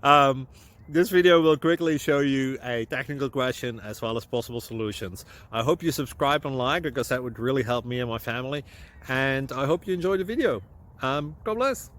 um, this video will quickly show you a technical question as well as possible solutions. I hope you subscribe and like, because that would really help me and my family. And I hope you enjoy the video. God bless.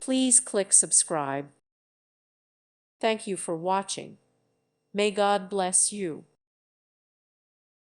Please click subscribe. Thank you for watching. May God bless you.